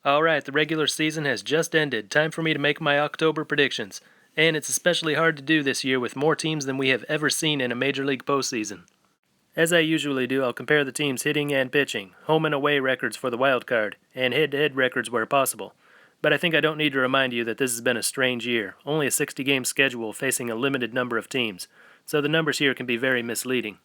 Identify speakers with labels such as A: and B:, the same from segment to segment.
A: Alright, the regular season has just ended. Time for me to make my October predictions. And it's especially hard to do this year with more teams than we have ever seen in a Major League postseason. As I usually do, I'll compare the teams hitting and pitching, home and away records for the wild card, and head-to-head records where possible. But I think I don't need to remind you that this has been a strange year, only a 60-game schedule facing a limited number of teams, so the numbers here can be very misleading.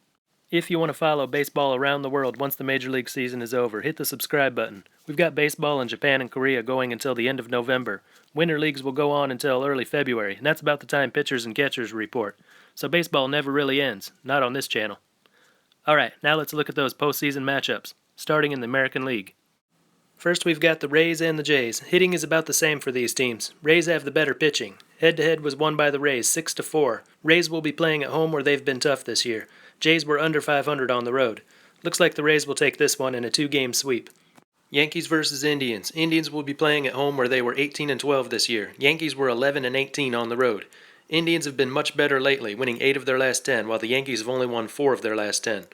A: If you want to follow baseball around the world once the Major League season is over, hit the subscribe button. We've got baseball in Japan and Korea going until the end of November. Winter leagues will go on until early February, and that's about the time pitchers and catchers report. So baseball never really ends, not on this channel. Alright, now let's look at those postseason matchups, starting in the American League. First we've got the Rays and the Jays. Hitting is about the same for these teams. Rays have the better pitching. Head-to-head was won by the Rays 6-4. Rays will be playing at home where they've been tough this year. Jays were under 500 on the road. Looks like the Rays will take this one in a 2-game sweep. Yankees versus Indians. Indians will be playing at home where they were 18-12 this year. Yankees were 11-18 on the road. Indians have been much better lately, winning 8 of their last 10, while the Yankees have only won 4 of their last 10.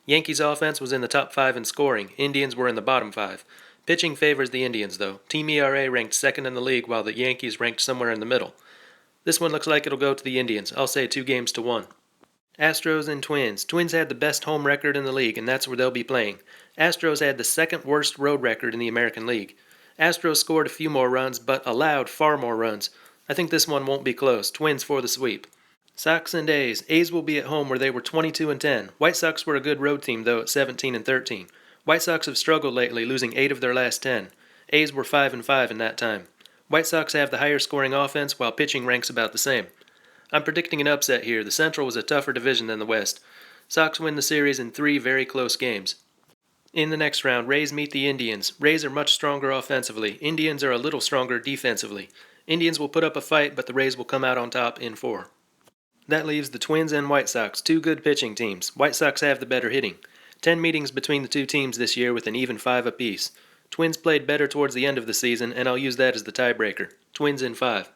A: Yankees offense was in the top 5 in scoring. Indians were in the bottom 5. Pitching favors the Indians, though. Team ERA ranked second in the league, while the Yankees ranked somewhere in the middle. This one looks like it'll go to the Indians. I'll say 2-1. Astros and Twins. Twins had the best home record in the league, and that's where they'll be playing. Astros had the second worst road record in the American League. Astros scored a few more runs, but allowed far more runs. I think this one won't be close. Twins for the sweep. Sox and A's. A's will be at home where they were 22-10. White Sox were a good road team, though, at 17-13. White Sox have struggled lately, losing 8 of their last 10. A's were 5-5 in that time. White Sox have the higher scoring offense, while pitching ranks about the same. I'm predicting an upset here. The Central was a tougher division than the West. Sox win the series in 3 very close games. In the next round, Rays meet the Indians. Rays are much stronger offensively. Indians are a little stronger defensively. Indians will put up a fight, but the Rays will come out on top in 4. That leaves the Twins and White Sox, 2 good pitching teams. White Sox have the better hitting. 10 meetings between the 2 teams this year with an even 5 apiece. Twins played better towards the end of the season, and I'll use that as the tiebreaker. Twins in 5.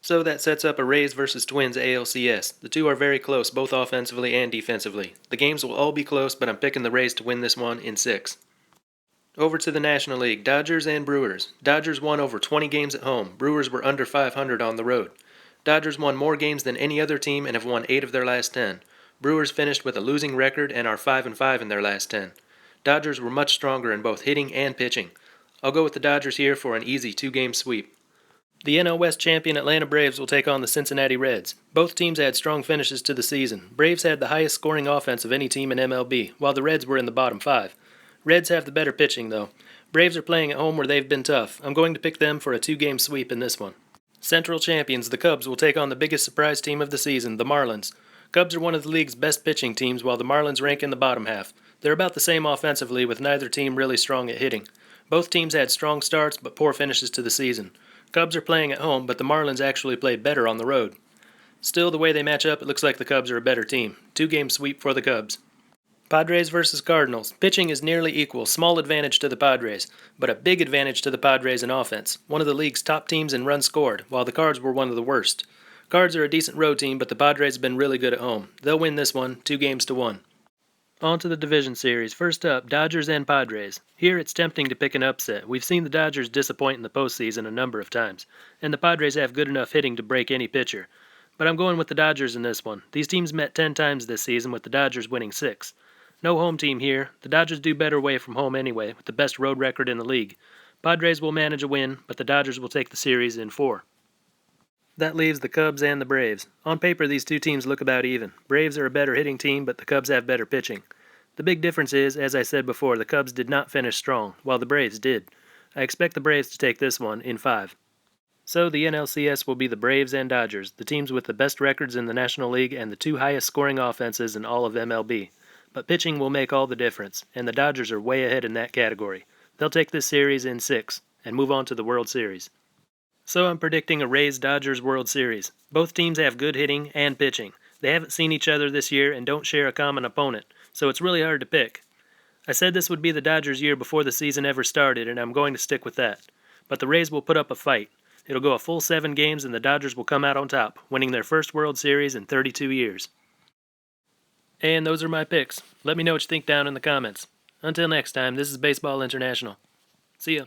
A: So that sets up a Rays versus Twins ALCS. The 2 are very close, both offensively and defensively. The games will all be close, but I'm picking the Rays to win this one in 6. Over to the National League, Dodgers and Brewers. Dodgers won over 20 games at home. Brewers were under 500 on the road. Dodgers won more games than any other team and have won 8 of their last 10. Brewers finished with a losing record and are 5-5 in their last 10. Dodgers were much stronger in both hitting and pitching. I'll go with the Dodgers here for an easy 2-game sweep. The NL West champion Atlanta Braves will take on the Cincinnati Reds. Both teams had strong finishes to the season. Braves had the highest scoring offense of any team in MLB, while the Reds were in the bottom 5. Reds have the better pitching, though. Braves are playing at home where they've been tough. I'm going to pick them for a 2-game sweep in this one. Central champions, the Cubs, will take on the biggest surprise team of the season, the Marlins. Cubs are one of the league's best pitching teams, while the Marlins rank in the bottom half. They're about the same offensively, with neither team really strong at hitting. Both teams had strong starts, but poor finishes to the season. Cubs are playing at home, but the Marlins actually play better on the road. Still, the way they match up, it looks like the Cubs are a better team. 2-game sweep for the Cubs. Padres versus Cardinals. Pitching is nearly equal, small advantage to the Padres, but a big advantage to the Padres in offense. One of the league's top teams in runs scored, while the Cards were one of the worst. Cards are a decent road team, but the Padres have been really good at home. They'll win this one, 2-1. On to the division series. First up, Dodgers and Padres. Here it's tempting to pick an upset. We've seen the Dodgers disappoint in the postseason a number of times, and the Padres have good enough hitting to break any pitcher. But I'm going with the Dodgers in this one. These teams met 10 times this season, with the Dodgers winning 6. No home team here. The Dodgers do better away from home anyway, with the best road record in the league. Padres will manage a win, but the Dodgers will take the series in 4. That leaves the Cubs and the Braves. On paper, these 2 teams look about even. Braves are a better hitting team, but the Cubs have better pitching. The big difference is, as I said before, the Cubs did not finish strong, while the Braves did. I expect the Braves to take this one in 5. So the NLCS will be the Braves and Dodgers, the teams with the best records in the National League and the 2 highest scoring offenses in all of MLB. But pitching will make all the difference, and the Dodgers are way ahead in that category. They'll take this series in 6, and move on to the World Series. So I'm predicting a Rays-Dodgers World Series. Both teams have good hitting and pitching. They haven't seen each other this year and don't share a common opponent, so it's really hard to pick. I said this would be the Dodgers' year before the season ever started, and I'm going to stick with that. But the Rays will put up a fight. It'll go a full 7 games, and the Dodgers will come out on top, winning their first World Series in 32 years. And those are my picks. Let me know what you think down in the comments. Until next time, this is Baseball International. See ya.